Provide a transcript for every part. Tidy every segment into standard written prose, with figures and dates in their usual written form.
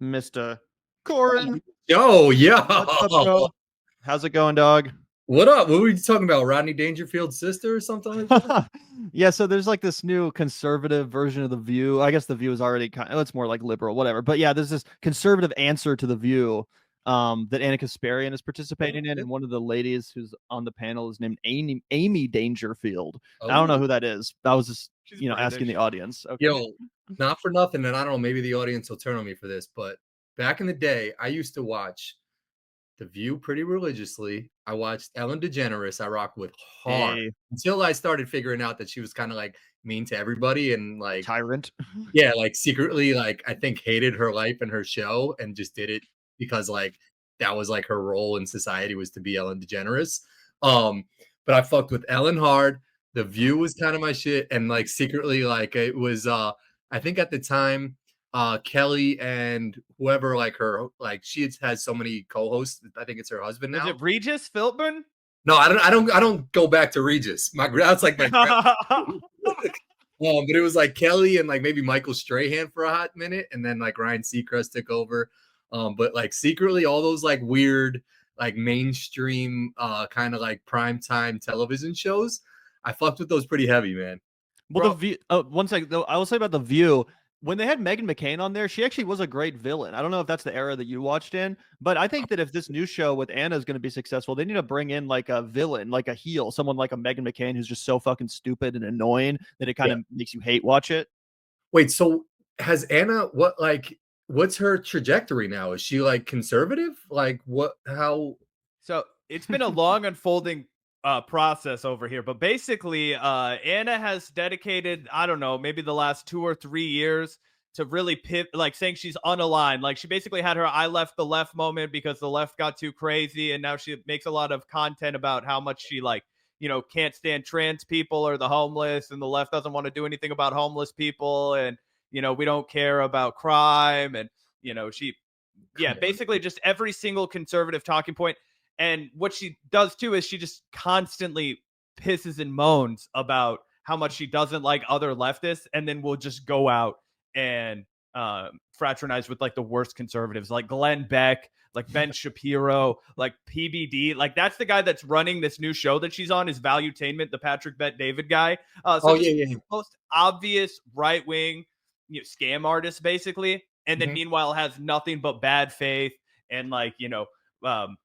Mr. Corin. Yo, What's up, yo. bro? How's it going, dog? What up? What were you talking about? Rodney Dangerfield's sister or something like that? Yeah, so there's like this new conservative version of The View. I guess The View is already it's more like liberal, whatever. But yeah, there's this conservative answer to The View that Anna Kasparian is participating in, and one of the ladies who's on the panel is named Amy Dangerfield. I don't know Oh, who that is. I was just She's asking the British. audience. Okay. yo, not for nothing, and I don't know, maybe the audience will turn on me for this, but back in the day, I used to watch The View pretty religiously. I watched Ellen DeGeneres. I rock with hard Hey, until I started figuring out that she was kind of like mean to everybody and like, tyrant. yeah, like secretly, like I think hated her life and her show and just did it because like that was like her role in society was to be Ellen DeGeneres. Um, but I fucked with Ellen hard. The View was kind of my shit, and like secretly, like it was I think at the time Kelly and whoever like her like has so many co-hosts. I think it's her husband Was now. it Regis Philbin? No, I don't go back to Regis. That's like my but it was like Kelly and like maybe Michael Strahan for a hot minute, and then like Ryan Seacrest took over. But like secretly, all those like weird, like mainstream, kind of like primetime television shows, I fucked with those pretty heavy, man. Well, the Bro, View. One second, though. I will say about the View. When they had Megan McCain on there, she actually was a great villain. I don't know if that's the era that you watched in, but I think that if this new show with Anna is going to be successful, they need to bring in like a villain, like a heel, someone like a Megan McCain who's just so fucking stupid and annoying that it kind yeah. of makes you hate watch it. Wait, so has Anna what's her trajectory now? Is she like conservative? Like what? How? So it's been a long unfolding process over here, but basically, Anna has dedicated, I don't know, maybe the last 2 or 3 years to really like saying she's unaligned. Like she basically had her "I left the left" moment because the left got too crazy, and now she makes a lot of content about how much she like can't stand trans people or the homeless, and the left doesn't want to do anything about homeless people, and we don't care about crime, and she yeah, Come on. basically just every single conservative talking point. And what she does too is she just constantly pisses and moans about how much she doesn't like other leftists, and then will just go out and fraternize with like the worst conservatives, like Glenn Beck, like Ben Shapiro, like PBD. Like that's the guy that's running this new show that she's on, is Valuetainment, the Patrick Bet David guy. So Oh just yeah, yeah. the most obvious right wing scam artist, basically. And then Mhm. meanwhile has nothing but bad faith and like um,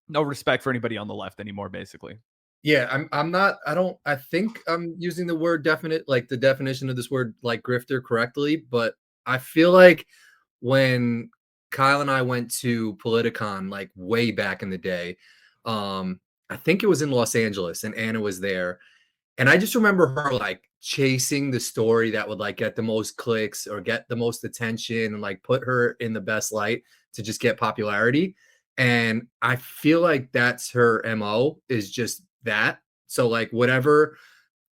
no respect for anybody on the left anymore, basically. Yeah, I'm not I think I'm using the word definite like the definition of this word like grifter correctly, but I feel like when Kyle and I went to Politicon like way back in the day, I think it was in Los Angeles and Anna was there. And I just remember her like chasing the story that would like get the most clicks or get the most attention and like put her in the best light to just get popularity. And I feel like that's her MO is just that. So like whatever,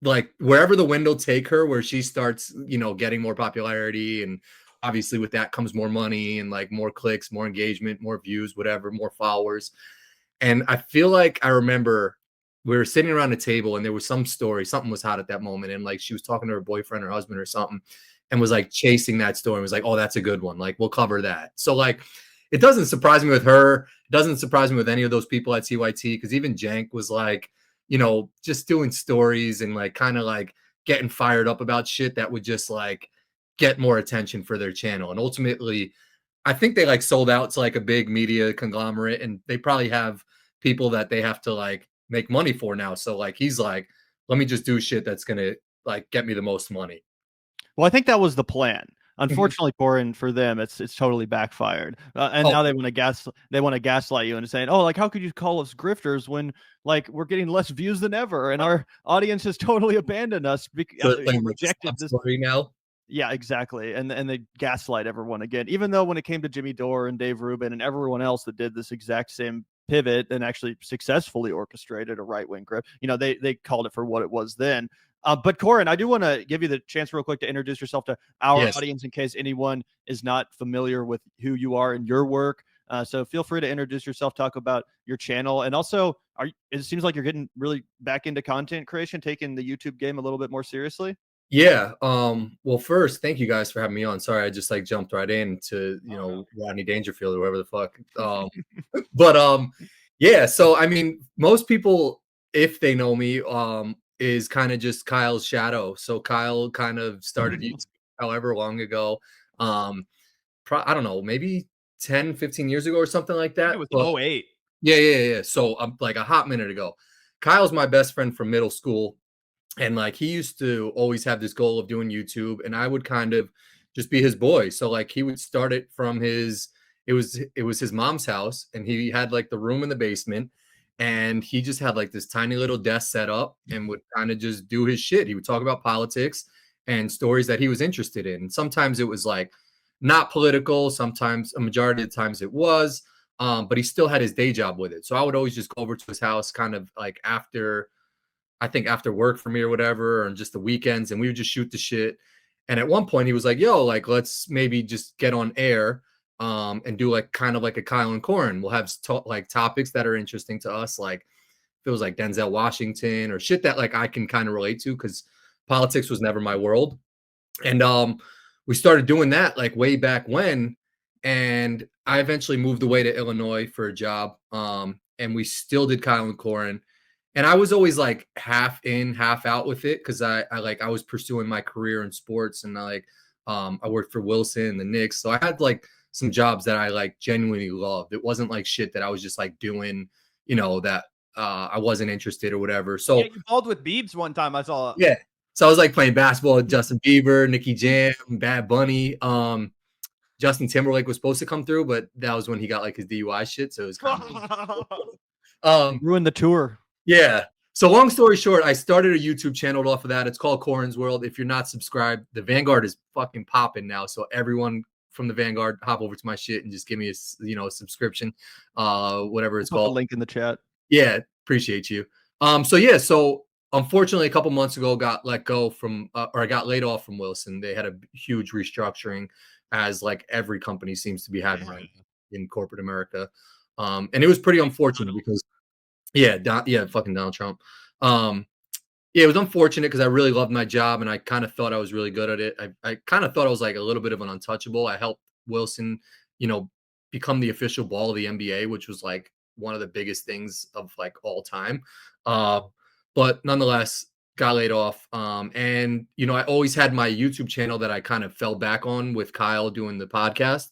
like wherever the wind will take her, where she starts, getting more popularity, and obviously with that comes more money and like more clicks, more engagement, more views, whatever, more followers. And I feel like I remember we were sitting around a table and there was some story, something was hot at that moment. And like she was talking to her boyfriend or husband or something and was like chasing that story and was like, oh, that's a good one. Like we'll cover that. So like it doesn't surprise me with her. It doesn't surprise me with any of those people at CYT because even Jank was like, just doing stories and like kind of like getting fired up about shit that would just like get more attention for their channel. And ultimately, I think they like sold out to like a big media conglomerate and they probably have people that they have to like make money for now. So like he's like, let me just do shit that's gonna like get me the most money. Well, I think that was the plan. Mhm. Unfortunately, Corin, for them, it's totally backfired. And Oh, now they want to gaslight you into saying, "Oh, like how could you call us grifters when like we're getting less views than ever and our audience has totally abandoned us so it's like the rejected sob this." story now. Yeah, exactly. And they gaslight everyone again, even though when it came to Jimmy Dore and Dave Rubin and everyone else that did this exact same pivot and actually successfully orchestrated a right wing grip, they called it for what it was then. But Corin, I do want to give you the chance real quick to introduce yourself to our Yes. audience in case anyone is not familiar with who you are and your work. So feel free to introduce yourself, talk about your channel, and also it seems like you're getting really back into content creation, taking the YouTube game a little bit more seriously. Yeah. Well, first, thank you guys for having me on. Sorry, I just like jumped right in to, Oh, no. Rodney Dangerfield or whoever the fuck. But yeah, so I mean, most people, if they know me, is kind of just Kyle's shadow. So Kyle kind of started YouTube however long ago. Um, I don't know, maybe 10, 15 years ago or something like I think it that. was But 08. yeah. So like a hot minute ago. Kyle's my best friend from middle school. And like he used to always have this goal of doing YouTube, and I would kind of just be his boy. So like he would start it from it was his mom's house, and he had like the room in the basement, and he just had like this tiny little desk set up and would kind of just do his shit. He would talk about politics and stories that he was interested in. And sometimes it was like not political, sometimes a majority of the times it was. But he still had his day job with it. So I would always just go over to his house kind of like after work for me or whatever, and just the weekends, and we would just shoot the shit. And at one point he was like, yo, like, let's maybe just get on air and do like kind of like a Kyle and Corin. We'll have like topics that are interesting to us, like if it was like Denzel Washington or shit that like I can kind of relate to, because politics was never my world. And we started doing that like way back when. And I eventually moved away to Illinois for a job. And we still did Kyle and Corin. And I was always like half in, half out with it, because I was pursuing my career in sports, and I worked for Wilson, the Knicks. So I had like some jobs that I like genuinely loved. It wasn't like shit that I was just like doing, that I wasn't interested or whatever. Yeah, So you balled with Biebs one time. I saw. yeah. So I was like playing basketball with Justin Bieber, Nicki Jam, Bad Bunny. Justin Timberlake was supposed to come through, but that was when he got like his DUI shit. So it was kind of Ruined the tour. yeah. So long story short, I started a YouTube channel off of that. It's called Corin's World. If you're not subscribed, the Vanguard is fucking popping now. So everyone from the Vanguard, hop over to my shit and just give me a subscription, whatever it's Put the called. link in the chat. Yeah, appreciate you. So unfortunately, a couple months ago, got let go from, or I got laid off from Wilson. They had a huge restructuring, as like every company seems to be having right in corporate America. And it was pretty unfortunate because, fucking Donald Trump. Yeah, it was unfortunate because I really loved my job and I kind of thought I was really good at it. I kind of thought I was like a little bit of an untouchable. I helped Wilson, become the official ball of the NBA, which was like one of the biggest things of like all time. Uh, but nonetheless, got laid off. And I always had my YouTube channel that I kind of fell back on with Kyle doing the podcast.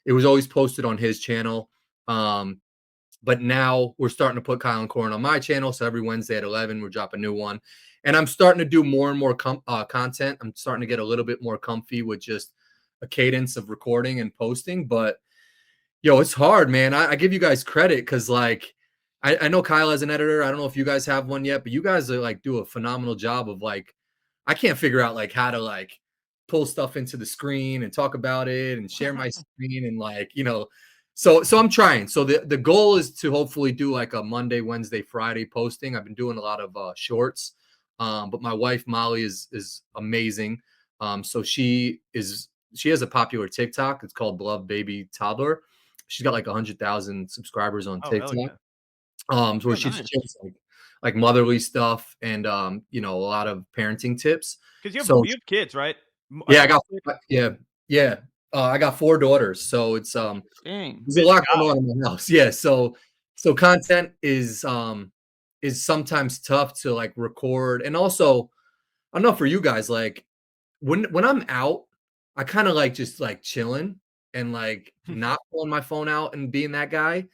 It was always posted on his channel. But now we're starting to put Kyle and Corin on my channel. So every Wednesday at 11, we're dropping a new one. And I'm starting to do more and more content. I'm starting to get a little bit more comfy with just a cadence of recording and posting. But, it's hard, man. I give you guys credit because, like, I know Kyle has an editor. I don't know if you guys have one yet, but you guys are, like, do a phenomenal job of, like, I can't figure out, like, how to, like, pull stuff into the screen and talk about it and share my screen and, like, so I'm trying. So the goal is to hopefully do like a Monday, Wednesday, Friday posting. I've been doing a lot of shorts, but my wife Molly is amazing. So she has a popular TikTok. It's called Beloved Baby Toddler. She's got like 100,000 subscribers on TikTok. So where she shares like motherly stuff and a lot of parenting tips. Because you have kids, right? Yeah, I got 4 daughters, so it's Dang. there's a lot going on in my house. Yeah, so content is sometimes tough to like record, and also I don't know for you guys, like when I'm out, I kind of like just like chilling and like not pulling my phone out and being that guy.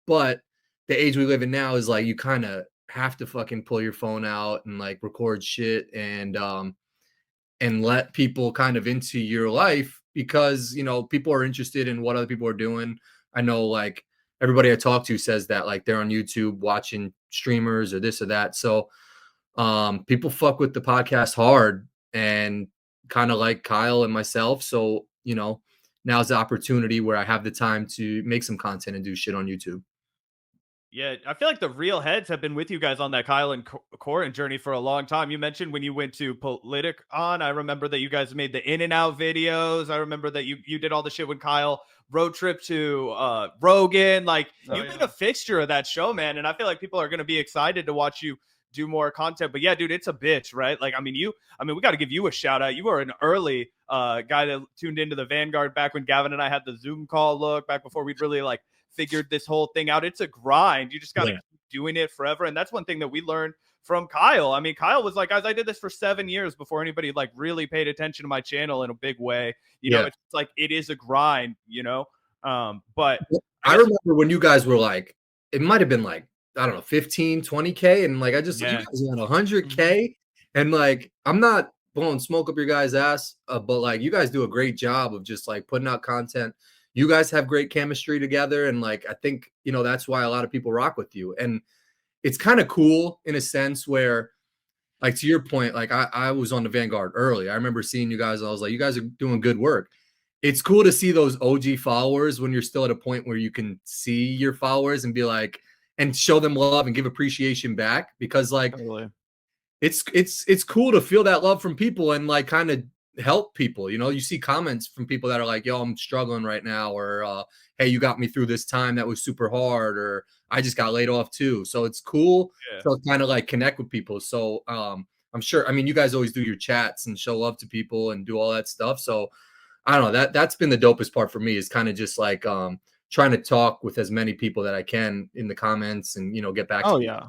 But the age we live in now is like you kind of have to fucking pull your phone out and like record shit and let people kind of into your life because people are interested in what other people are doing. I know like everybody I talk to says that like they're on YouTube watching streamers or this or that. So people fuck with the podcast hard and kind of like Kyle and myself. So now's the opportunity where I have the time to make some content and do shit on YouTube. Yeah, I feel like the real heads have been with you guys on that Kyle and Corin journey for a long time. You mentioned when you went to Politicon. I remember that you guys made the in and out videos. I remember that you did all the shit with Kyle, road trip to Rogan. Like you've been a fixture of that show, man. And I feel like people are going to be excited to watch you do more content. But yeah, dude, it's a bitch, right? Like, I mean, we got to give you a shout out. You were an early guy that tuned into the Vanguard back when Gavin and I had the Zoom call back before we'd really like figured this whole thing out. It's a grind. You just got to keep doing it forever. And that's one thing that we learned from Kyle. I mean, Kyle was like, guys, I did this for 7 years before anybody like really paid attention to my channel in a big way. You know, it's like, it is a grind, you know? But I remember when you guys were like, it might've been like, I don't know, 15, 20K. And like, you guys were on 100K. And like, I'm not blowing smoke up your guys' ass, but like, you guys do a great job of just like putting out content. You guys have great chemistry together. And like, I think, you know, that's why a lot of people rock with you. And it's kind of cool in a sense where, like, to your point, like I was on the Vanguard early. I remember seeing you guys. I was like, you guys are doing good work. It's cool to see those OG followers when you're still at a point where you can see your followers and be like, and show them love and give appreciation back, because like it's cool to feel that love from people and like kind of help people. You know, you see comments from people that are like, yo, I'm struggling right now, or hey, you got me through this time that was super hard, or I just got laid off too. So it's cool to kind of like connect with people. So I'm sure, I mean, you guys always do your chats and show love to people and do all that stuff. So I don't know, that's been the dopest part for me, is kind of just like trying to talk with as many people that I can in the comments and, you know, get back to yeah.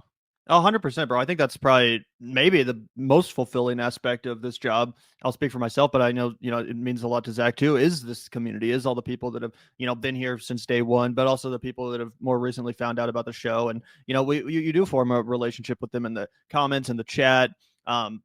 100%, bro. I think that's probably maybe the most fulfilling aspect of this job. I'll speak for myself, but I know, you know, it means a lot to Zach too, is this community, is all the people that have, you know, been here since day one, but also the people that have more recently found out about the show. And, you know, you do form a relationship with them in the comments and the chat.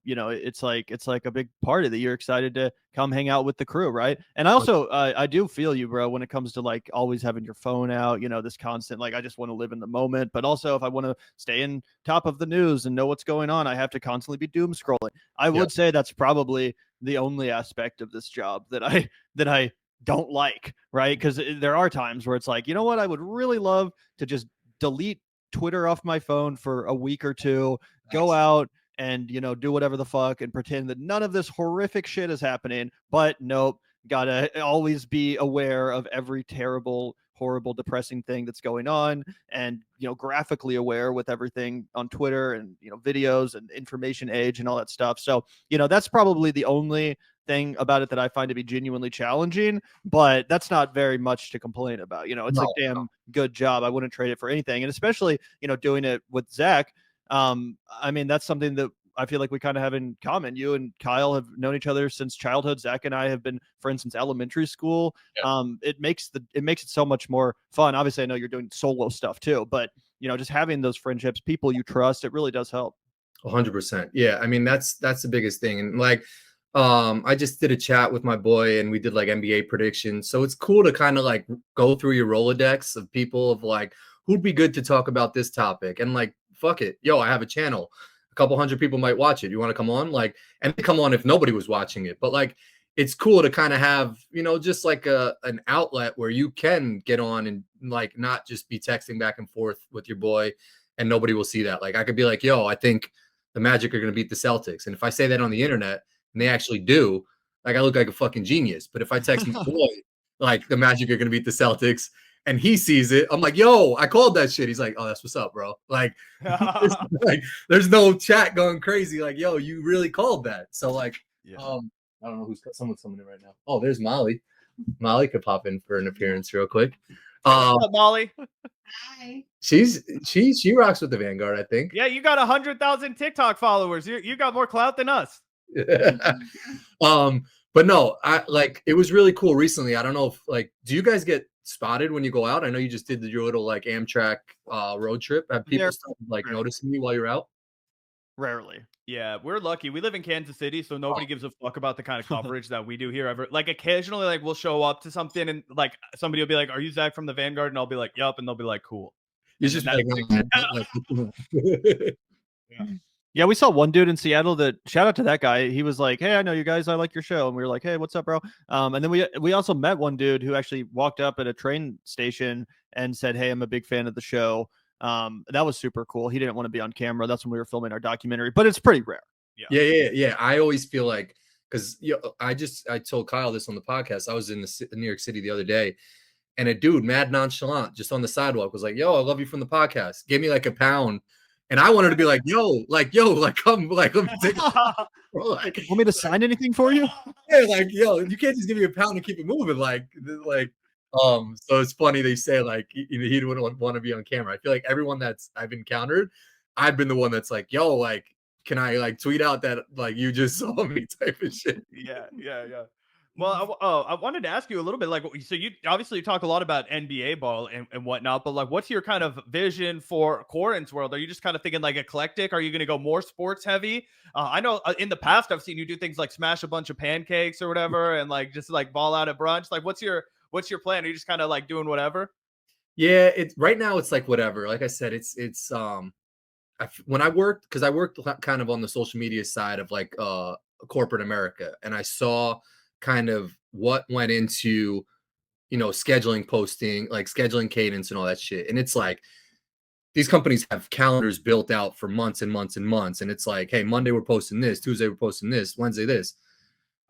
You know, it's like a big party that you're excited to come hang out with the crew, right? And I also I do feel you, bro, when it comes to like always having your phone out, you know, this constant, like, I just want to live in the moment, but also if I want to stay in top of the news and know what's going on, I have to constantly be doom scrolling. I would say that's probably the only aspect of this job that I don't like, right? Because there are times where it's like, you know what, I would really love to just delete Twitter off my phone for a week or two, go out and, you know, do whatever the fuck and pretend that none of this horrific shit is happening. But nope, gotta always be aware of every terrible, horrible, depressing thing that's going on, and, you know, graphically aware with everything on Twitter and, you know, videos and information age and all that stuff. So, you know, that's probably the only thing about it that I find to be genuinely challenging, but that's not very much to complain about. You know, it's a damn good job. I wouldn't trade it for anything. And especially, you know, doing it with Zach, I mean, that's something that I feel like we kind of have in common. You and Kyle have known each other since childhood. Zach and I have been friends since elementary school. It makes it so much more fun. Obviously, I know you're doing solo stuff too, but, you know, just having those friendships, people you trust, it really does help. 100%. Yeah, I mean, that's the biggest thing. And like, I just did a chat with my boy and we did like NBA predictions. So it's cool to kind of like go through your Rolodex of people of like, who'd be good to talk about this topic, and like, fuck it, yo, I have a channel, a couple hundred people might watch it, you want to come on? Like, and they come on if nobody was watching it, but like, it's cool to kind of have, you know, just like an outlet where you can get on and like not just be texting back and forth with your boy and nobody will see that. Like, I could be like, yo, I think the Magic are going to beat the Celtics, and if I say that on the internet and they actually do, like, I look like a fucking genius. But if I text my boy like the Magic are going to beat the Celtics, and he sees it, I'm like, yo, I called that shit. He's like, oh, that's what's up, bro. Like, there's no chat going crazy. Like, yo, you really called that. So like, I don't know who's someone's coming in right now. Oh, there's Molly. Molly could pop in for an appearance real quick. What's up, Molly? Hi. She rocks with the Vanguard, I think. Yeah, you got 100,000 TikTok followers. You got more clout than us. But no, I like, it was really cool recently. I don't know if like, do you guys get spotted when you go out? I know you just did your little like Amtrak road trip. Have people started like noticing you while you're out? Rarely. Yeah, we're lucky. We live in Kansas City, so nobody gives a fuck about the kind of coverage that we do here ever. Like, occasionally, like, we'll show up to something and like somebody will be like, "Are you Zach from the Vanguard?" And I'll be like, "Yup," and they'll be like, "Cool." You just like, yeah, we saw one dude in Seattle that, shout out to that guy. He was like, "Hey, I know you guys. I like your show." And we were like, "Hey, what's up, bro?" And then we also met one dude who actually walked up at a train station and said, "Hey, I'm a big fan of the show." That was super cool. He didn't want to be on camera. That's when we were filming our documentary, but it's pretty rare. Yeah. I always feel like, because I told Kyle this on the podcast. I was in New York City the other day, and a dude, mad nonchalant, just on the sidewalk, was like, "Yo, I love you from the podcast." Gave me like £1 And I wanted to be like, yo, come, like, let me take a bro, like, Want me to sign anything for you? yeah, like, yo, you can't just give me a pound and keep it moving. Like, so it's funny they say like he wouldn't want to be on camera. I feel like everyone that's I've encountered, I've been the one that's like, yo, like, can I like tweet out that like you just saw me type of shit. Yeah, yeah, yeah. Well, I wanted to ask you a little bit, like, so you obviously talk a lot about NBA ball and whatnot, but like, what's your kind of vision for Corin's world? Are you just kind of thinking like eclectic? Are you going to go more sports heavy? I know in the past I've seen you do things like smash a bunch of pancakes or whatever, and like just like ball out at brunch. Like, what's your plan? Are you just kind of like doing whatever? Yeah, it's right now it's like whatever. Like I said, when I worked, because I worked kind of on the social media side of like corporate America, and I saw kind of what went into scheduling posting, like scheduling cadence and all that shit. And it's like these companies have calendars built out for months and months and months. And it's like, hey, Monday we're posting this, Tuesday we're posting this, Wednesday this.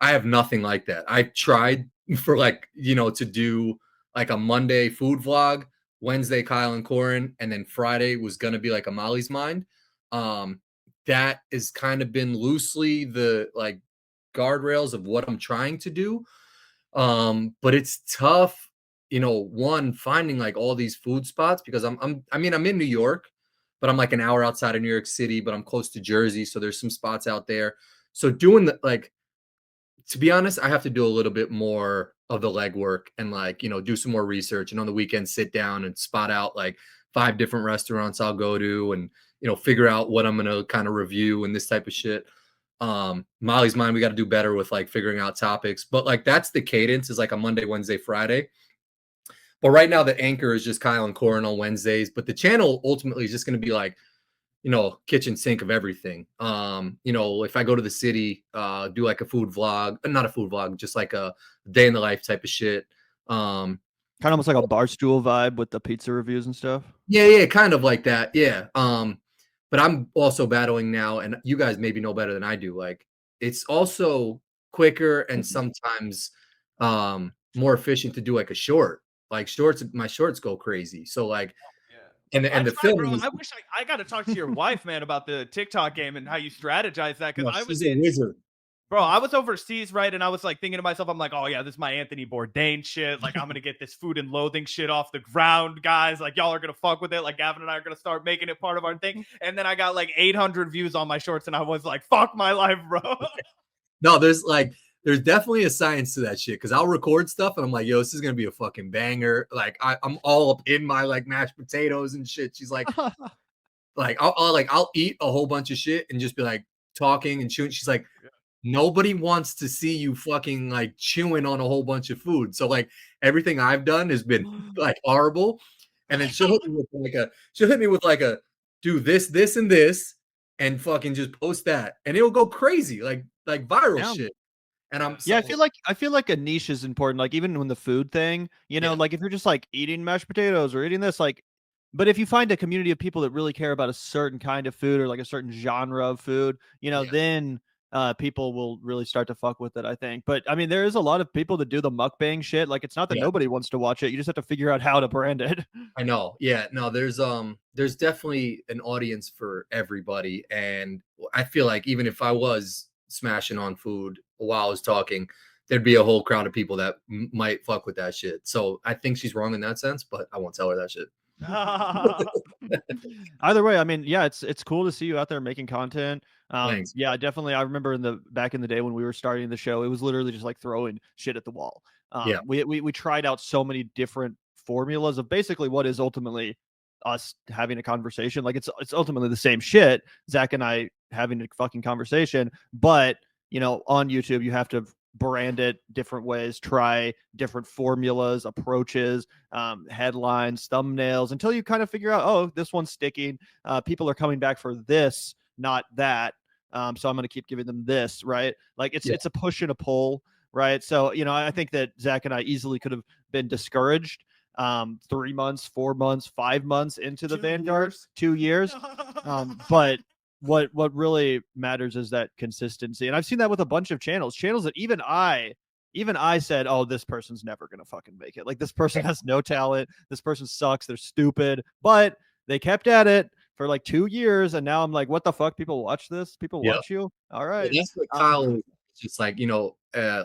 I have nothing like that. I tried for like, to do like a Monday food vlog, Wednesday Kyle and Corin, and then Friday was gonna be like a Molly's Mind. Um, that has kind of been loosely the like guardrails of what I'm trying to do. But it's tough, one finding like all these food spots because I'm in New York, but I'm like an hour outside of New York City, but I'm close to Jersey, so there's some spots out there. So doing the like to be honest, I have to do a little bit more of the legwork and like, do some more research and on the weekend sit down and spot out like 5 different restaurants I'll go to and, figure out what I'm going to kind of review and this type of shit. Molly's Mind, we got to do better with like figuring out topics, but like that's the cadence is like a Monday, Wednesday, Friday. But right now the anchor is just Kyle and Corin on Wednesdays, but the channel ultimately is just going to be like, kitchen sink of everything. If I go to the city, do like a food vlog, not a food vlog, just like a day in the life type of shit. Kind of almost like a Barstool vibe with the pizza reviews and stuff. Yeah, kind of like that. Yeah. But I'm also battling now, and you guys maybe know better than I do. Like, it's also quicker and sometimes more efficient to do like a short. Like my shorts go crazy. So like, and the Bro. filming is, I wish I got to talk to your wife, man, about the TikTok game and how you strategize that. Because I was she's a wizard. bro, I was overseas, right? And I was like thinking to myself, I'm like, oh yeah, this is my Anthony Bourdain shit. Like, I'm gonna get this food and loathing shit off the ground, guys. Like, y'all are gonna fuck with it. Like, Gavin and I are gonna start making it part of our thing. And then I got like 800 views on my shorts, and I was like, fuck my life, bro. No, there's definitely a science to that shit because I'll record stuff and I'm like, yo, this is gonna be a fucking banger. Like I'm all up in my like mashed potatoes and shit. She's like, I'll eat a whole bunch of shit and just be like talking and chewing. She's like, nobody wants to see you fucking like chewing on a whole bunch of food. So like everything I've done has been like horrible. And then she'll hit me with like a do this and this and fucking just post that and it'll go crazy like viral shit. And I feel like a niche is important. Like even when the food thing, like if you're just like eating mashed potatoes or eating this, like, but if you find a community of people that really care about a certain kind of food or like a certain genre of food, then people will really start to fuck with it, I think. But I mean, there is a lot of people that do the mukbang shit. Like it's not that nobody wants to watch it. You just have to figure out how to brand it. I know. Yeah. No, there's definitely an audience for everybody. And I feel like even if I was smashing on food while I was talking, there'd be a whole crowd of people that might fuck with that shit. So I think she's wrong in that sense, but I won't tell her that shit. Either way, I mean, yeah, it's cool to see you out there making content. Thanks. Yeah, definitely. I remember back in the day when we were starting the show, it was literally just like throwing shit at the wall. We tried out so many different formulas of basically what is ultimately us having a conversation. Like it's ultimately the same shit, Zac and I having a fucking conversation, but on YouTube you have to brand it different ways, try different formulas, approaches, headlines, thumbnails, until you kind of figure out, oh, this one's sticking. People are coming back for this, not that. So I'm going to keep giving them this, right? Like it's a push and a pull, right? So, I think that Zac and I easily could have been discouraged 3 months, 4 months, 5 months into the Vanguard, 2 years. But what really matters is that consistency. And I've seen that with a bunch of channels that even I said, oh, this person's never going to fucking make it. Like this person has no talent. This person sucks. They're stupid, but they kept at it. for like 2 years, and now I'm like, what the fuck? People watch this? People Yeah. watch you? All Yeah, right. that's what Kyle just like,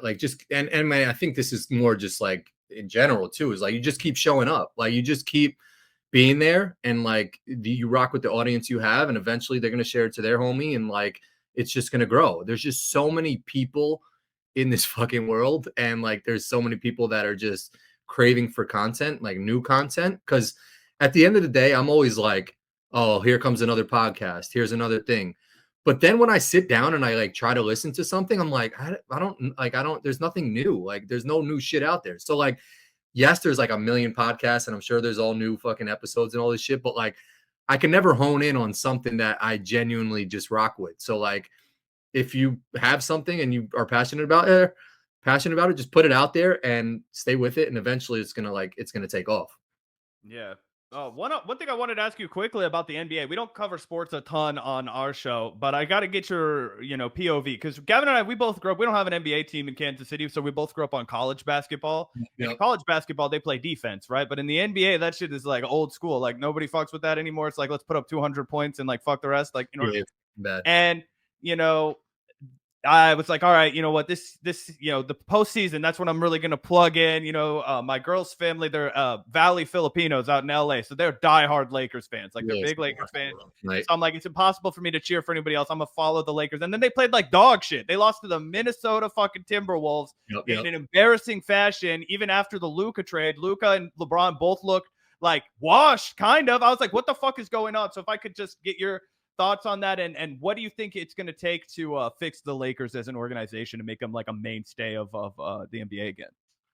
like just and man, I think this is more just like in general too, is like you just keep showing up. Like you just keep being there and like you rock with the audience you have, and eventually they're gonna share it to their homie, and like it's just gonna grow. There's just so many people in this fucking world, and like there's so many people that are just craving for content, like new content. Cause at the end of the day, I'm always like, oh, here comes another podcast, here's another thing. But then when I sit down and I like try to listen to something, I'm like, I don't, there's nothing new. Like there's no new shit out there. So like, yes, there's like a million podcasts and I'm sure there's all new fucking episodes and all this shit, but like I can never hone in on something that I genuinely just rock with. So like if you have something and you are passionate about it, just put it out there and stay with it. And eventually it's gonna take off. Yeah. One thing I wanted to ask you quickly about the NBA. We don't cover sports a ton on our show, but I got to get your, POV, because Gavin and I, we both grew up. We don't have an NBA team in Kansas City, so we both grew up on college basketball. Yep. In college basketball, they play defense, right? But in the NBA, that shit is like old school. Like nobody fucks with that anymore. It's like let's put up 200 points and like fuck the rest. Like Bad. and I was like, all right, you know what, this, the postseason, that's when I'm really going to plug in, my girl's family, they're Valley Filipinos out in LA. So they're diehard Lakers fans. Like they're big Lakers fans. Right. So I'm like, it's impossible for me to cheer for anybody else. I'm going to follow the Lakers. And then they played like dog shit. They lost to the Minnesota fucking Timberwolves in an embarrassing fashion. Even after the Luka trade, Luka and LeBron both looked like washed, kind of. I was like, what the fuck is going on? So if I could just get your thoughts on that, and what do you think it's going to take to fix the Lakers as an organization to make them like a mainstay of the NBA again?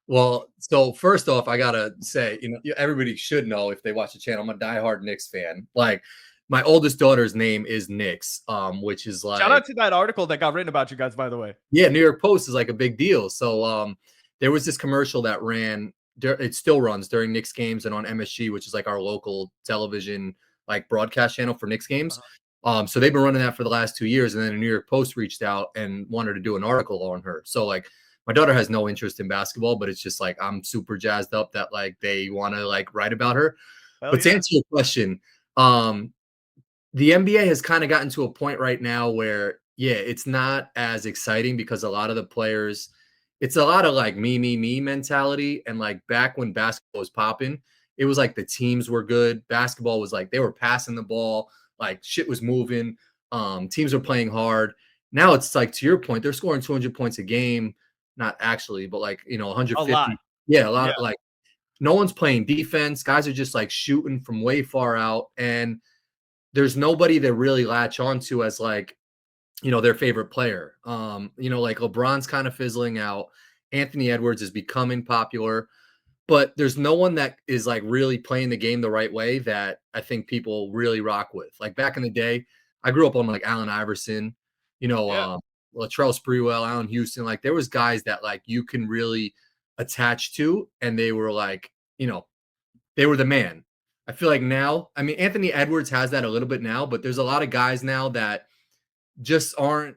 Well, so first off, I gotta say, everybody should know if they watch the channel, I'm a diehard Knicks fan. Like my oldest daughter's name is Knicks, which is like shout out to that article that got written about you guys, by the way. Yeah, New York Post is like a big deal. So there was this commercial that ran. It still runs during Knicks games and on MSG, which is like our local television like broadcast channel for Knicks games. So they've been running that for the last 2 years, and then the New York Post reached out and wanted to do an article on her. So like my daughter has no interest in basketball, but it's just like I'm super jazzed up that like they want to like write about her. But to answer your question, the NBA has kind of gotten to a point right now where it's not as exciting because a lot of the players, it's a lot of like me mentality. And like back when basketball was popping, it was like the teams were good. Basketball was like they were passing the ball. Like shit was moving. Teams were playing hard. Now it's like, to your point, they're scoring 200 points a game. Not actually, but like, 150. A lot. Yeah, a lot of like no one's playing defense. Guys are just like shooting from way far out. And there's nobody that really latch onto as like, their favorite player. Like LeBron's kind of fizzling out. Anthony Edwards is becoming popular. But there's no one that is like really playing the game the right way that I think people really rock with. Like back in the day, I grew up on like Allen Iverson, Latrell Sprewell, Allen Houston. Like there was guys that like you can really attach to, and they were like, they were the man. I feel like now, I mean, Anthony Edwards has that a little bit now, but there's a lot of guys now that just aren't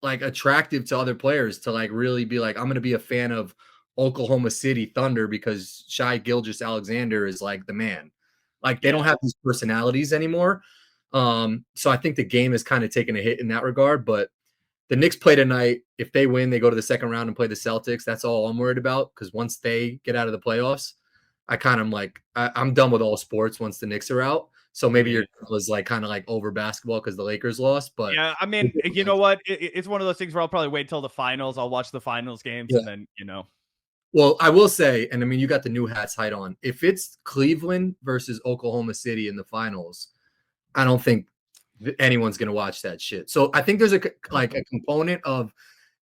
like attractive to other players to like really be like, I'm going to be a fan of Oklahoma City Thunder because Shai Gilgeous-Alexander is like the man. Like they don't have these personalities anymore. So I think the game is kind of taking a hit in that regard. But the Knicks play tonight. If they win, they go to the second round and play the Celtics. That's all I'm worried about, because once they get out of the playoffs, I kind of like I'm done with all sports once the Knicks are out. So maybe your was like kind of like over basketball because the Lakers lost. But yeah, I mean, you know what? It's one of those things where I'll probably wait till the finals. I'll watch the finals games and then, Well, I will say, and I mean, you got the new hats height on. If it's Cleveland versus Oklahoma City in the finals, I don't think anyone's going to watch that shit. So I think there's a component of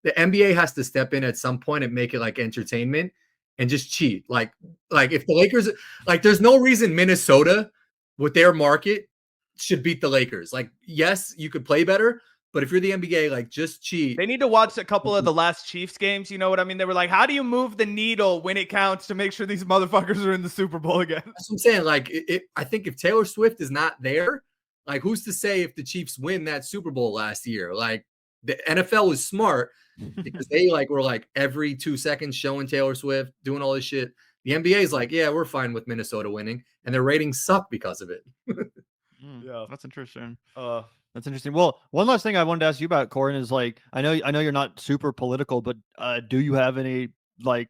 the NBA has to step in at some point and make it like entertainment and just cheat. Like if the Lakers, like there's no reason Minnesota with their market should beat the Lakers. Like, yes, you could play better, but if you're the NBA, like just cheat. They need to watch a couple of the last Chiefs games. You know what I mean? They were like, how do you move the needle when it counts to make sure these motherfuckers are in the Super Bowl again? That's what I'm saying. Like, I think if Taylor Swift is not there, like who's to say if the Chiefs win that Super Bowl last year? Like the NFL was smart because they like were like every 2 seconds showing Taylor Swift doing all this shit. The NBA is like, yeah, we're fine with Minnesota winning, and their ratings suck because of it. Yeah. That's interesting. Uh, That's interesting. Well, one last thing I wanted to ask you about, Corin, is like I know you're not super political, but do you have any like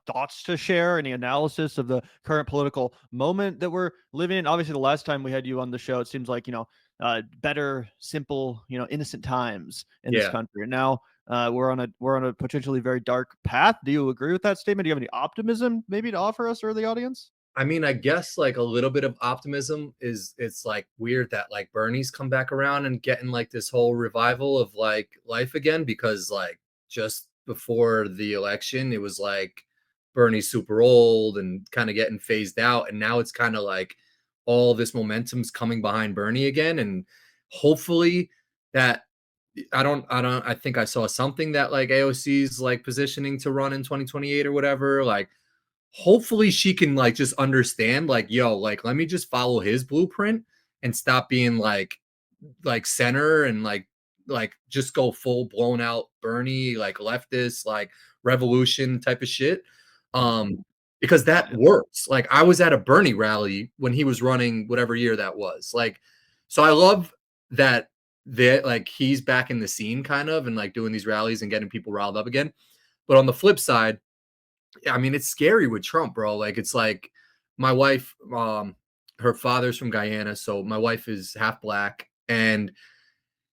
thoughts to share? Any analysis of the current political moment that we're living in? Obviously, the last time we had you on the show, it seems like better, simple, innocent times in this Yeah. country. And now we're on a potentially very dark path. Do you agree with that statement? Do you have any optimism maybe to offer us or the audience? I mean, I guess like a little bit of optimism is it's like weird that like Bernie's come back around and getting like this whole revival of like life again because like just before the election it was like Bernie's super old and kind of getting phased out and now it's kind of like all this momentum's coming behind Bernie again and hopefully that I think I saw something that like AOC's like positioning to run in 2028 or whatever like hopefully she can like just understand like yo like let me just follow his blueprint and stop being like center and like just go full blown out Bernie like leftist like revolution type of shit because that Yeah. works. Like I was at a Bernie rally when he was running whatever year that was like so I love that like he's back in the scene kind of and like doing these rallies and getting people riled up again but on the flip side I mean, it's scary with Trump, bro. Like, it's like my wife, her father's from Guyana, so my wife is half black, and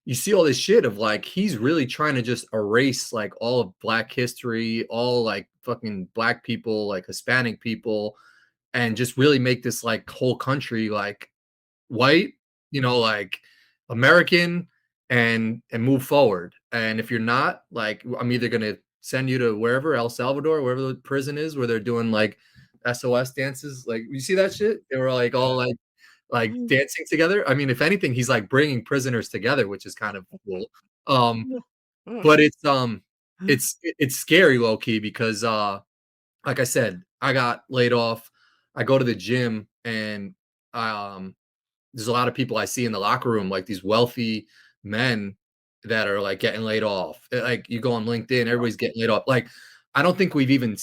you see all this shit of like he's really trying to just erase like all of black history, all like fucking black people, like Hispanic people, and just really make this like whole country like white, like American and move forward. And if you're not, like I'm either gonna send you to wherever El Salvador, wherever the prison is, where they're doing like SOS dances. Like you see that shit? They were like all like dancing together. I mean, if anything, he's like bringing prisoners together, which is kind of cool. Um, but it's scary low key because like I said, I got laid off. I go to the gym and um there's a lot of people I see in the locker room, like these wealthy men that are like getting laid off. Like you go on LinkedIn, everybody's getting laid off. Like I don't think we've even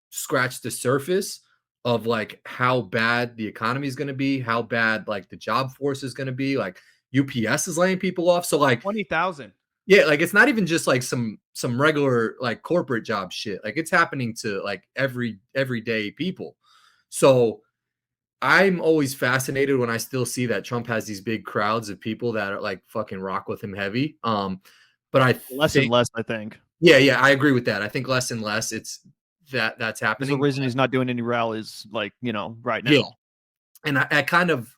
scratched the surface of like how bad the economy is going to be, how bad like the job force is going to be. Like UPS is laying people off. So like 20,000. yeah, like it's not even just like some regular like corporate job shit. Like it's happening to like everyday people. So I'm always fascinated when I still see that Trump has these big crowds of people that are like fucking rock with him heavy. But I Less and think, less, I think. yeah, I agree with that. I think less and less it's that's There's a happening. reason he's not doing any rallies like, right Yeah. now. And I kind of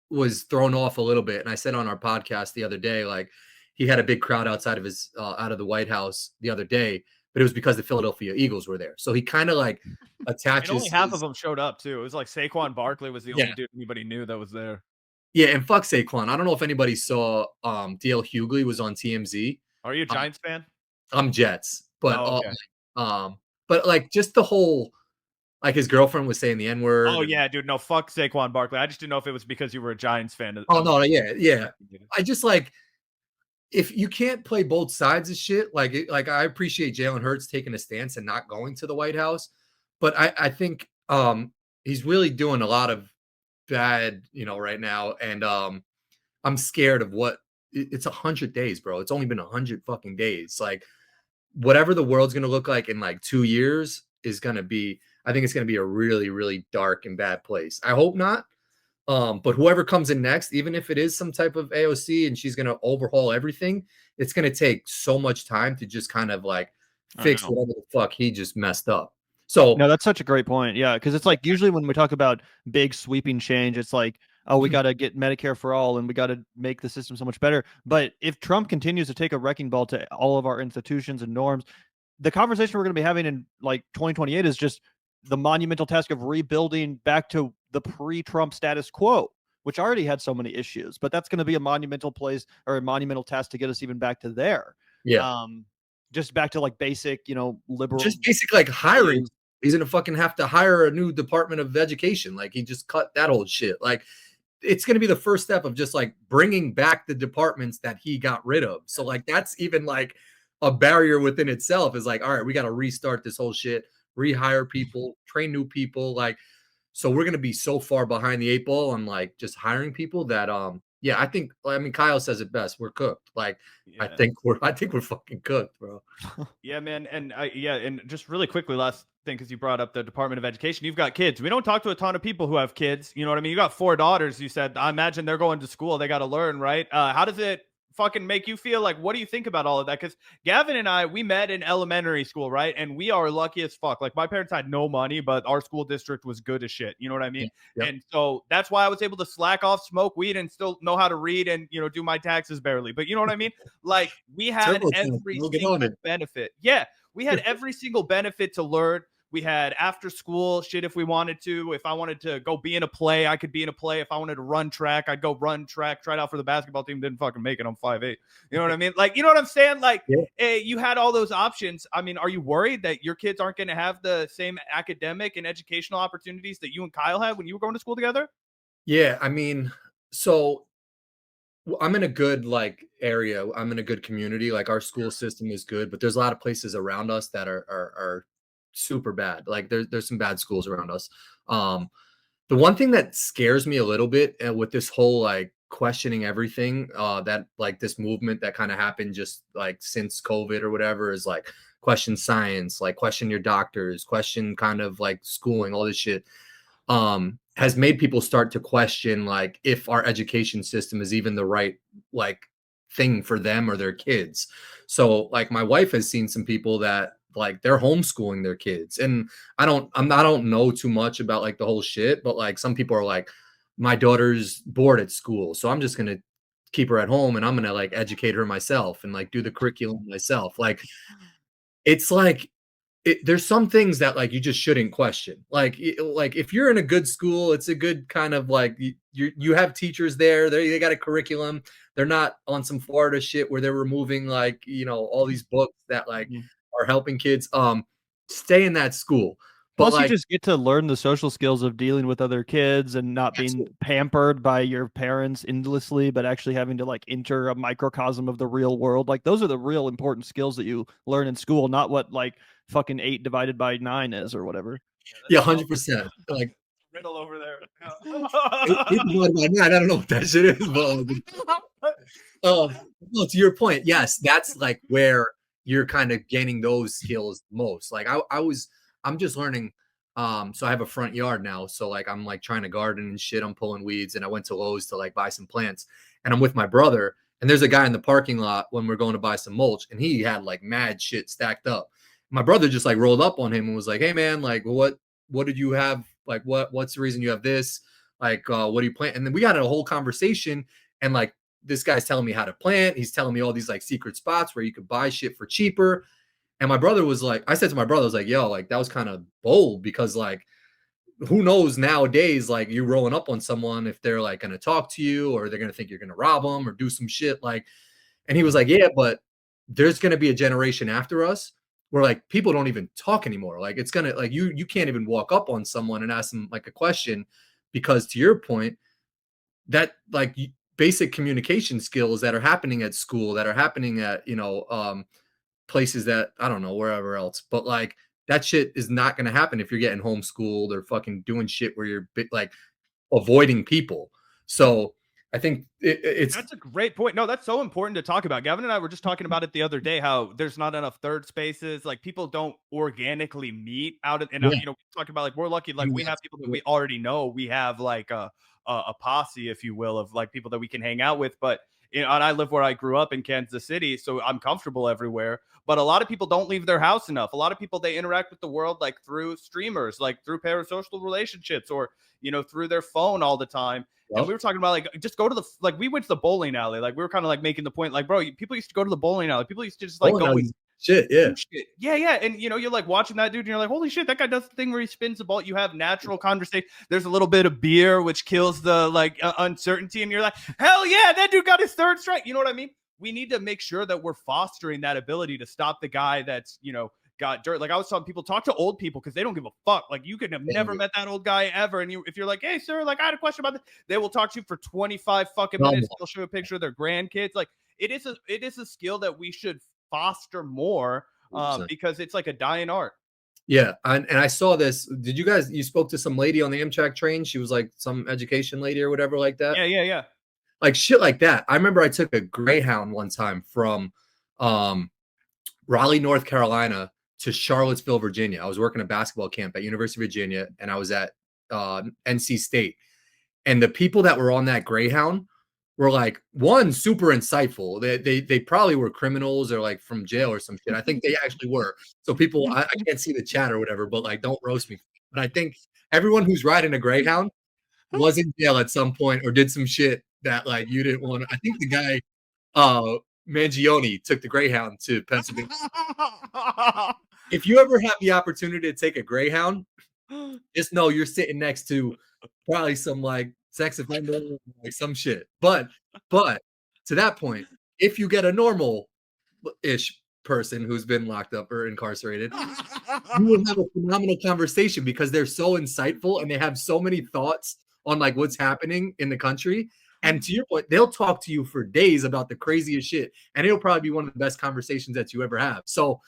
was thrown off a little bit. And I said on our podcast the other day, like he had a big crowd outside of his out of the White House the other day, but it was because the Philadelphia Eagles were there. So he kind of like And only attaches half of his, them showed up too. It was like Saquon Barkley was the yeah. only dude anybody knew that was there. Yeah, and fuck Saquon. I don't know if anybody saw DL Hughley was on TMZ. Are you a Um, Giants fan? I'm Jets, Oh, okay. um, but like just the whole like his girlfriend was saying the N word. Oh yeah, dude. No, fuck Saquon Barkley. I just didn't know if it was because you were a Giants fan. Oh no, yeah. I just like if you can't play both sides of shit. Like I appreciate Jalen Hurts taking a stance and not going to the White House, but I think he's really doing a lot of bad, right now, and I'm scared of what it's 100 days, bro. It's only been 100 fucking days. Like whatever the world's gonna look like in like 2 years is gonna be. I think it's gonna be a really, really dark and bad place. I hope not. But whoever comes in next, even if it is some type of AOC and she's gonna overhaul everything, it's gonna take so much time to just kind of like I fix know. whatever the fuck he just messed up. So No, that's such a great point. Yeah, because it's like usually when we talk about big sweeping change, it's like, oh, we got to get Medicare for all and we got to make the system so much better. But if Trump continues to take a wrecking ball to all of our institutions and norms, the conversation we're going to be having in like 2028 is just the monumental task of rebuilding back to the pre-Trump status quo, which already had so many issues. But that's going to be a monumental place or a monumental task to get us even back to there. yeah, Um, just back to like basic, liberal just basically like hiring. values. He's gonna fucking have to hire a new Department of Education. Like he just cut that old shit. Like it's gonna be the first step of just like bringing back the departments that he got rid of. So like that's even like a barrier within itself. Is like, all right, we got to restart this whole shit, rehire people, train new people. Like, so we're gonna be so far behind the eight ball on like just hiring people that yeah, I mean, Kyle says it best. We're cooked. Like, I Yeah. think we're fucking cooked, bro. Yeah, man. And yeah, and just really quickly, last thing, because you brought up the Department of Education, you've got kids. We don't talk to a ton of people who have kids. You know what I mean? You got 4 daughters. You said, I imagine they're going to school. They got to learn, right? How does it fucking make you feel? Like, what do you think about all of that? Because Gavin and I, we met in elementary school, right? And we are lucky as fuck. Like, my parents had no money, but our school district was good as shit. You know what I Yeah. mean? Yep. And so that's why I was able to slack off, smoke weed, and still know how to read and, do my taxes barely. But you know what I mean? Like, we had Turbo tank, every bro. Get on single it. benefit. Yeah, we had every single benefit to learn. We had after school shit if we wanted to. If I wanted to go be in a play, I could be in a play. If I wanted to run track, I'd go run track. Tried out for the basketball team, didn't fucking make it. I'm 5'8". You know what I mean? Like, you know what I'm saying? Like, Yeah. you had all those options. I mean, are you worried that your kids aren't going to have the same academic and educational opportunities that you and Kyle had when you were going to school together? Yeah, I mean, so I'm in a good like area. I'm in a good community. Like our school system is good, but there's a lot of places around us that are super bad. Like there's some bad schools around us. Um, the one thing that scares me a little bit with this whole like questioning everything, that like this movement that kind of happened just like since COVID or whatever is like question science, like question your doctors, question kind of like schooling, all this shit, has made people start to question like if our education system is even the right like thing for them or their kids. So like my wife has seen some people that like they're homeschooling their kids, and I don't know too much about like the whole shit, but like some people are like, my daughter's bored at school, so I'm just gonna keep her at home and I'm gonna like educate her myself and like do the curriculum myself. Like it's like there's some things that like you just shouldn't question. Like if you're in a good school, it's a good kind of like you have teachers there. They got a curriculum. They're not on some Florida shit where they're removing like all these books that like Mhm. are helping kids. Stay in that school. But Plus, you like just get to learn the social skills of dealing with other kids and not that's being it. pampered by your parents endlessly, but actually having to like enter a microcosm of the real world. Like those are the real important skills that you learn in school, not what like fucking 8 divided by 9 is or whatever. Yeah, Yeah, that's all 100%. Like riddle over there. 8 divided by 9, I don't know what that shit is, but Uh, well, to your point, yes, that's like where you're kind of gaining those skills most. Like I'm just learning. So I have a front yard now. So like I'm like trying to garden and shit. I'm pulling weeds, and I went to Lowe's to like buy some plants, and I'm with my brother. And there's a guy in the parking lot when we're going to buy some mulch, and he had like mad shit stacked up. My brother just like rolled up on him and was like, "Hey man, like what did you have? Like what's the reason you have this? Like what do you plant?" And then we got a whole conversation, and like this guy's telling me how to plant. He's telling me all these like secret spots where you could buy shit for cheaper. And my brother was like, I said to my brother, I was like, yo, like that was kind of bold because like who knows nowadays, like you're rolling up on someone if they're like going to talk to you or they're going to think you're going to rob them or do some shit. Like, and he was like, yeah, but there's going to be a generation after us where like people don't even talk anymore. Like it's going to like you can't even walk up on someone and ask them like a question because to your point, that like basic communication skills that are happening at school that are happening at places that I don't know wherever else, but like that shit is not going to happen if you're getting homeschooled or fucking doing shit where you're like avoiding people. So I think it's That's a great point. No, that's so important to talk about. Gavin and I were just talking about it the other day, how there's not enough third spaces. Like people don't organically meet out of, and yeah, talking about like we're lucky, like you we have have people that to- we already know. We have like a posse, if you will, of like people that we can hang out with. But and I live where I grew up in Kansas City, so I'm comfortable everywhere. But a lot of people don't leave their house enough. A lot of people they interact with the world like through streamers, like through parasocial relationships, or through their phone all the time. And Yep. we were talking about like just go to the like we went to the bowling alley. Like we were kind of like making the point, like, bro, people used to go to the bowling alley. People used to just like Oh, go no, and shit, yeah. do shit. Yeah, yeah. And you're like watching that dude, and you're like, holy shit, that guy does the thing where he spins the ball. You have natural conversation. There's a little bit of beer, which kills the like uncertainty, and you're like, hell yeah, that dude got his third strike. You know what I mean? We need to make sure that we're fostering that ability to stop the guy that's got dirt. Like I was telling people, talk to old people because they don't give a fuck. Like you could have never met that old guy ever. And if you're like, hey, sir, like I had a question about this, they will talk to you for 25 fucking minutes. They'll show you a picture of their grandkids. Like it is a skill that we should foster more because it's like a dying art. Yeah, and I saw this. Did you spoke to some lady on the Amtrak train? She was like some education lady or whatever like that. Yeah, yeah, yeah. like shit like that. I remember I took a Greyhound one time from Raleigh, North Carolina to Charlottesville, Virginia. I was working a basketball camp at University of Virginia, and I was at NC State. And the people that were on that Greyhound were like, one, super insightful. They probably were criminals or like from jail or some shit. I think they actually were. So people, I can't see the chat or whatever, but like, don't roast me. But I think everyone who's riding a Greyhound was in jail at some point or did some shit that like you didn't want to. I think the guy, Mangione, took the Greyhound to Pennsylvania. If you ever have the opportunity to take a Greyhound, just know you're sitting next to probably some like sex offender, like some shit. But to that point, if you get a normal-ish person who's been locked up or incarcerated, you will have a phenomenal conversation because they're so insightful and they have so many thoughts on like what's happening in the country. And to your point, they'll talk to you for days about the craziest shit, and it'll probably be one of the best conversations that you ever have. So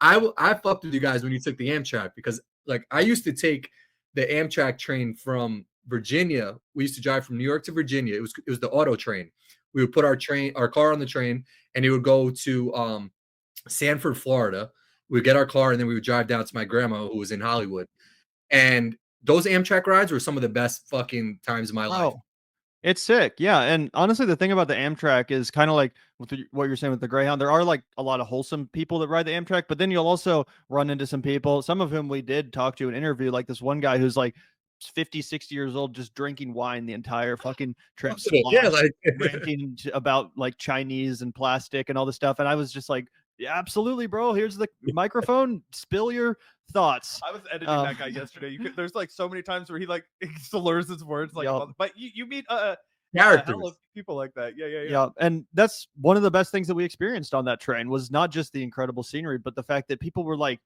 I fucked with you guys when you took the Amtrak because like I used to take the Amtrak train from Virginia. We used to drive from New York to Virginia. It was the auto train. We would put our car on the train, and it would go to Sanford, Florida. We would get our car, and then we would drive down to my grandma who was in Hollywood. And those Amtrak rides were some of the best fucking times of my life. It's sick. Yeah. And honestly, the thing about the Amtrak is kind of like with what you're saying with the Greyhound. There are like a lot of wholesome people that ride the Amtrak, but then you'll also run into some people, some of whom we did talk to and interview, like this one guy who's like 50, 60 years old, just drinking wine the entire fucking trip. Yeah, like ranting about like Chinese and plastic and all this stuff. And I was just like, yeah, absolutely, bro. Here's the microphone. Spill your thoughts. I was editing that guy yesterday. There's like so many times where he like slurs his words, like. Yep. But you meet characters, people like that. Yeah. Yeah, and that's one of the best things that we experienced on that train was not just the incredible scenery, but the fact that people were like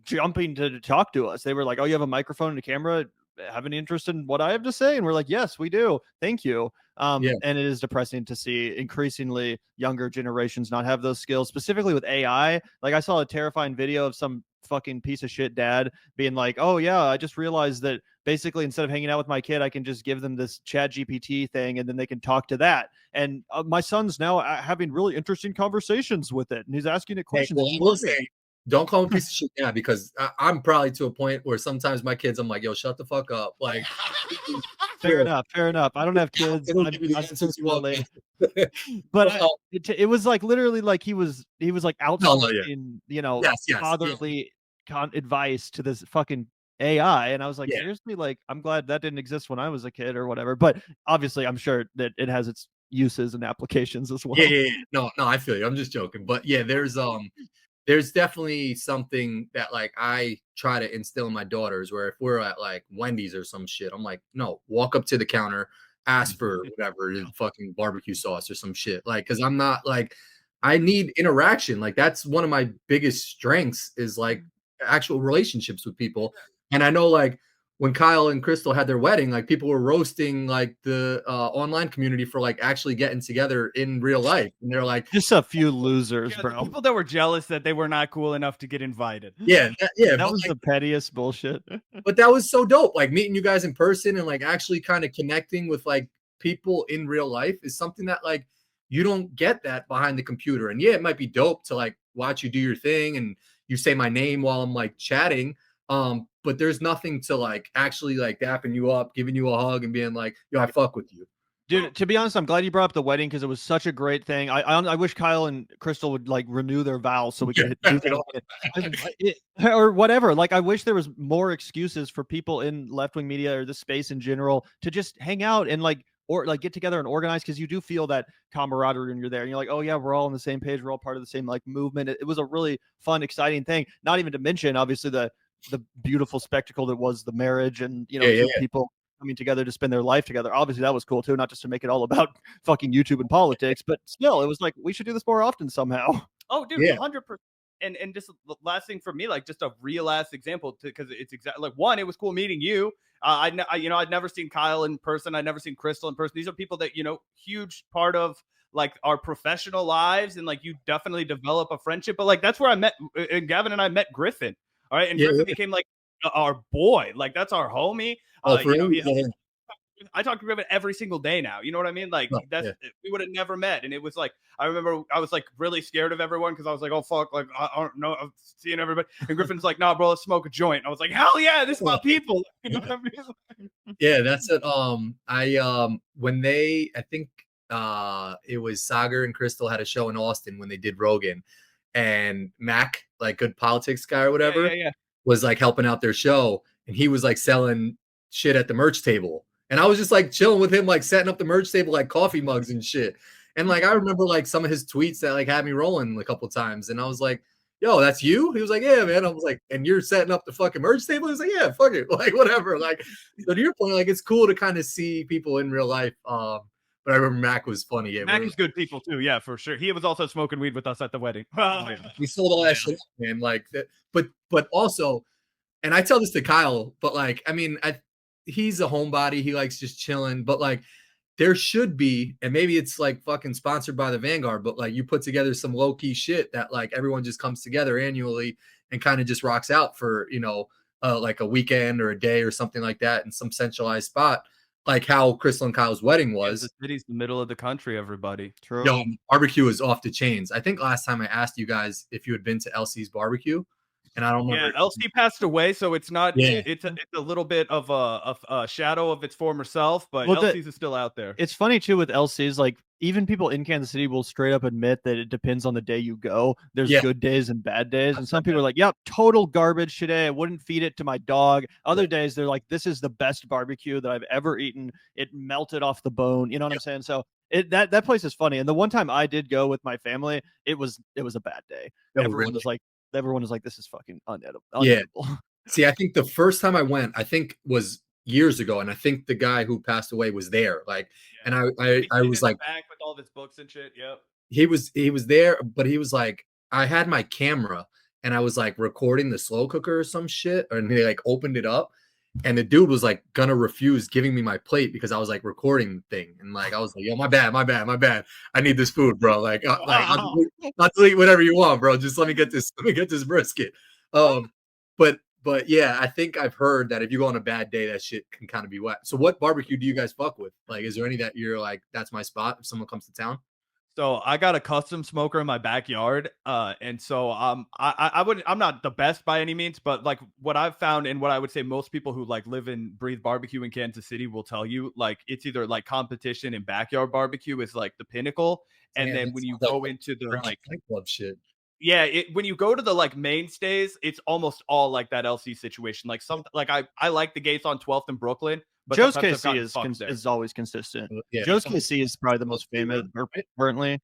jumping to talk to us. They were like, "Oh, you have a microphone and a camera. Have any interest in what I have to say?" And we're like, "Yes, we do. Thank you." And it is depressing to see increasingly younger generations not have those skills, specifically with AI. Like I saw a terrifying video of some fucking piece of shit dad being like, "Oh yeah, I just realized that basically instead of hanging out with my kid, I can just give them this Chat GPT thing, and then they can talk to that." And my son's now having really interesting conversations with it, and he's asking it questions. Well, I will say, don't call him a piece of shit now because I'm probably to a point where sometimes my kids, I'm like, yo, shut the fuck up. Like, fair enough. I don't have kids. But it was like literally like he was like outsourcing, fatherly advice to this fucking AI. And I was like, seriously, like, I'm glad that didn't exist when I was a kid or whatever. But obviously, I'm sure that it has its uses and applications as well. Yeah. No, I feel you. I'm just joking. But yeah, there's definitely something that like I try to instill in my daughters where if we're at like Wendy's or some shit, I'm like, no, walk up to the counter, ask for whatever, fucking barbecue sauce or some shit. Like, cause I'm not like, I need interaction. Like that's one of my biggest strengths is like actual relationships with people. And I know like when Kyle and Crystal had their wedding, like people were roasting like the online community for like actually getting together in real life. And they're like, just a few losers, bro. People that were jealous that they were not cool enough to get invited. Yeah. That was like, the pettiest bullshit. But that was so dope. Like meeting you guys in person and like actually kind of connecting with like people in real life is something that like you don't get that behind the computer. And yeah, it might be dope to like watch you do your thing and you say my name while I'm like chatting. But there's nothing to like actually like dapping you up, giving you a hug and being like, yo, I fuck with you. Dude, to be honest, I'm glad you brought up the wedding because it was such a great thing. I wish Kyle and Crystal would like renew their vows so we could or whatever. Like I wish there was more excuses for people in left-wing media or the space in general to just hang out and like or like get together and organize because you do feel that camaraderie when you're there and you're like, oh yeah, we're all on the same page, we're all part of the same like movement. It was a really fun, exciting thing. Not even to mention obviously the beautiful spectacle that was the marriage and people coming together to spend their life together. Obviously that was cool too, not just to make it all about fucking YouTube and politics, but still it was like we should do this more often somehow. Oh dude, 100%. And just the last thing for me, like just a real ass example because it's exactly like one, it was cool meeting you. I'd never seen Kyle in person. I'd never seen Crystal in person. These are people that, huge part of like our professional lives. And like, you definitely develop a friendship, but like, that's where I met Gavin and I met Griffin. All right. And Griffin became like our boy. Like that's our homie. I talk to Griffin every single day now. You know what I mean? Like that's we would have never met. And it was like I remember I was like really scared of everyone because I was like, oh fuck, like I don't know, I'm seeing everybody. And Griffin's like, nah, bro, let's smoke a joint. And I was like, hell yeah, this is my people. You know what I mean? Yeah, that's it. When they I think it was Sagar and Crystal had a show in Austin when they did Rogan, and Mac, like good politics guy or whatever, Yeah. was like helping out their show, and he was like selling shit at the merch table. And I was just like chilling with him, like setting up the merch table, like coffee mugs and shit. And like I remember like some of his tweets that like had me rolling a couple of times. And I was like, yo, that's you? He was like, yeah, man. I was like, and you're setting up the fucking merch table? He was like, yeah, fuck it. Like, whatever. Like, so to your point, like it's cool to kind of see people in real life. But I remember Mac was funny. Yeah, Mac is good people too. Yeah, for sure. He was also smoking weed with us at the wedding. We sold all that shit, man. Like that, but also, and I tell this to Kyle, but like, I mean, he's a homebody. He likes just chilling, but like, there should be, and maybe it's like fucking sponsored by the Vanguard, but like you put together some low key shit that like everyone just comes together annually and kind of just rocks out for, like a weekend or a day or something like that in some centralized spot, like how Crystal and Kyle's wedding was. The city's the middle of the country, everybody. True. Yo, barbecue is off the chains. I think last time I asked you guys if you had been to LC's barbecue, and I don't remember. Yeah, LC passed away, so it's not. Yeah. It's a little bit of a shadow of its former self, but Well, LC's is still out there. It's funny too with LC's. Like even people in Kansas City will straight up admit that it depends on the day you go. There's good days and bad days, and some people are like, "Yep, total garbage today. I wouldn't feed it to my dog." Other days they're like, "This is the best barbecue that I've ever eaten. It melted off the bone." You know what I'm saying? So that place is funny. And the one time I did go with my family, it was a bad day. Everyone was like, "This is fucking unedible." Yeah. See, I think the first time I went, I think was years ago, and I think the guy who passed away was there. Like, and I was like, back with all of his books and shit. Yep. he was there, but he was like, I had my camera and I was like recording the slow cooker or some shit, and he like opened it up, and the dude was like gonna refuse giving me my plate because I was like recording the thing, and like I was like, yo, my bad. I need this food, bro. Like, I'll delete whatever you want, bro. Just let me get this brisket. But yeah, I think I've heard that if you go on a bad day, that shit can kind of be wet. So what barbecue do you guys fuck with? Like, is there any that you're like, that's my spot if someone comes to town? So I got a custom smoker in my backyard, and so I'm not the best by any means, but like what I've found and what I would say most people who like live and breathe barbecue in Kansas City will tell you, like it's either like competition and backyard barbecue is like the pinnacle, and then when you go into the like club shit. Yeah, when you go to the like mainstays, it's almost all like that LC situation. Like I like the Gates on 12th in Brooklyn, but Joe's KC is always consistent. Yeah, Joe's KC is probably the most famous currently.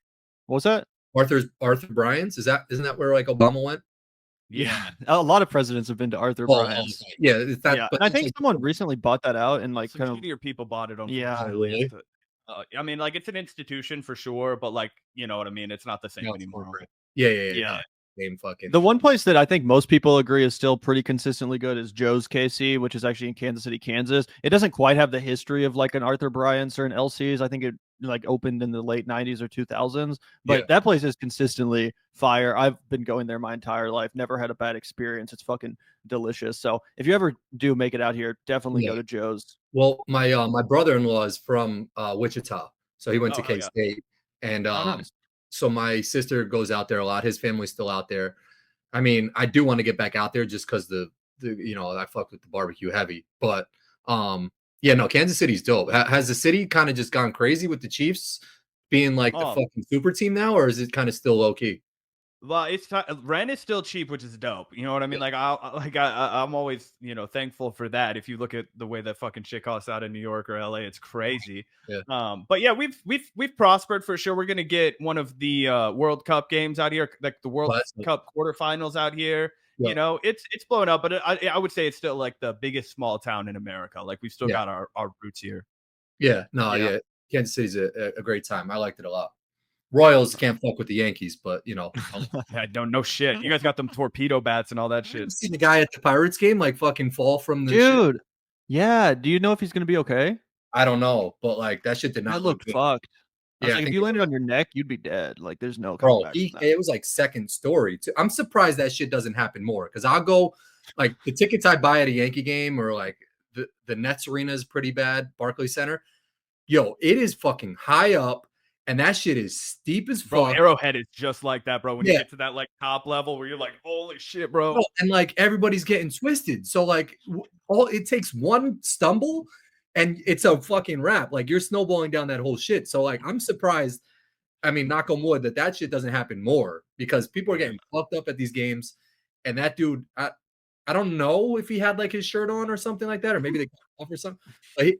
What was that? Arthur Bryant's? Isn't that where like Obama went? Yeah, a lot of presidents have been to Arthur Bryant's. Yeah, it's that. Yeah, but and I think someone recently bought that out and like some kind of junior people bought it on. Yeah. Really? I mean, like it's an institution for sure, but like you know what I mean. It's not the same No, it's anymore. corporate. Yeah. Same fucking. The one place that I think most people agree is still pretty consistently good is Joe's KC, which is actually in Kansas City, Kansas. It doesn't quite have the history of like an Arthur Bryant's or an LC's. I think it like opened in the late 90s or 2000s, but that place is consistently fire. I've been going there my entire life, never had a bad experience. It's fucking delicious. So if you ever do make it out here, definitely go to Joe's. Well, my brother-in-law is from Wichita, so he went to K-State, and nice. So my sister goes out there a lot. His family's still out there. I mean, I do want to get back out there just because the I fuck with the barbecue heavy. But yeah, no, Kansas City's dope. Has the city kind of just gone crazy with the Chiefs being like the fucking super team now, or is it kind of still low key? Well, rent is still cheap, which is dope. You know what I mean? Like I'm always thankful for that. If you look at the way that fucking shit costs out in New York or LA, it's crazy. Yeah. But yeah, we've prospered for sure. We're gonna get one of the World Cup games out here, like the World Cup quarterfinals out here. Yeah. You know, it's blowing up, but I would say it's still like the biggest small town in America. Like we've still got our roots here. Yeah. No. Yeah. Kansas City's a great time. I liked it a lot. Royals can't fuck with the Yankees, but I don't know shit. You guys got them torpedo bats and all that shit. Seen the guy at the Pirates game like fucking fall from the dude. shit? Yeah. Do you know if he's gonna be okay? I don't know, but like that shit did not look fucked. Yeah, like, if you landed on your neck, you'd be dead. Like there's no bro. It was like second story too. I'm surprised that shit doesn't happen more because I'll go like the tickets I buy at a Yankee game or like the Nets arena is pretty bad, Barclays Center. Yo, it is fucking high up, and that shit is steep as Bro, fuck. Arrowhead is just like that, bro. When you Yeah. get to that like top level where you're like, holy shit, bro. Bro, and like everybody's getting twisted. So like all it takes one stumble and it's a fucking wrap. Like you're snowballing down that whole shit. So like I'm surprised. I mean, knock on wood that shit doesn't happen more because people are getting fucked up at these games. And that dude, I don't know if he had like his shirt on or something like that, or maybe they got off or something. But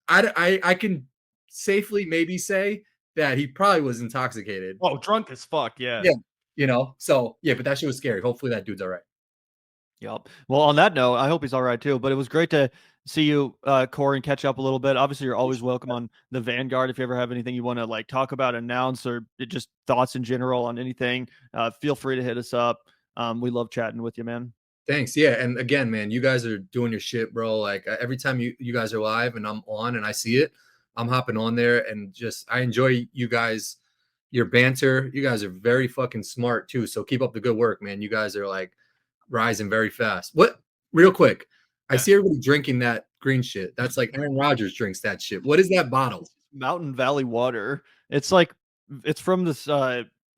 I can safely maybe say that he probably was intoxicated. Oh, drunk as fuck, yeah. Yeah, you know. So yeah, but that shit was scary. Hopefully that dude's all right. Yep. Well, on that note, I hope he's all right too. But it was great to see you, Corin, catch up a little bit. Obviously, you're always welcome on the Vanguard. If you ever have anything you want to like talk about, announce, or just thoughts in general on anything, feel free to hit us up. We love chatting with you, man. Thanks. Yeah, and again, man, you guys are doing your shit, bro. Like every time you guys are live and I'm on and I see it, I'm hopping on there and just I enjoy you guys, your banter. You guys are very fucking smart too. So keep up the good work, man. You guys are like rising very fast. What? Real quick, I see everybody drinking that green shit. That's like Aaron Rodgers drinks that shit. What is that bottle? Mountain Valley water. It's like it's from this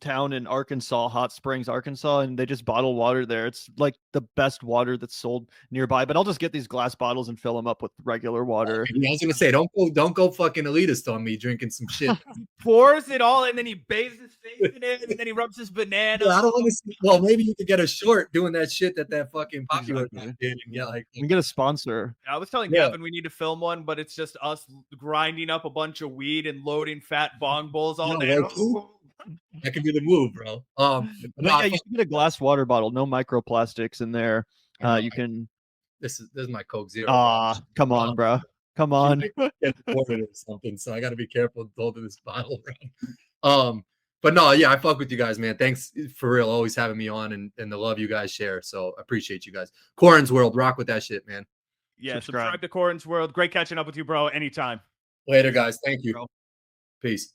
town in Arkansas, Hot Springs, Arkansas, and they just bottle water there. It's like the best water that's sold nearby. But I'll just get these glass bottles and fill them up with regular water. I was gonna say, don't go fucking elitist on me drinking some shit. Pours it all and then he bathes his face in it and then he rubs his banana. I don't want to see. Well, maybe you could get a short doing that shit that fucking popular Exactly. guy did, and get like We can get a sponsor. I was telling Yeah. Gavin we need to film one, but it's just us grinding up a bunch of weed and loading fat bong bowls all day. That could be the move, bro. But yeah, you should get a glass water bottle, no microplastics in there. You can. This is my Coke Zero. Come on, bro. Come on. Get ordered or something, so I got to be careful holding this bottle around. But no, yeah, I fuck with you guys, man. Thanks for real, always having me on and the love you guys share. So appreciate you guys. Corin's World, rock with that shit, man. Yeah, subscribe to Corin's World. Great catching up with you, bro. Anytime. Later, guys. Thank you. Bro. Peace.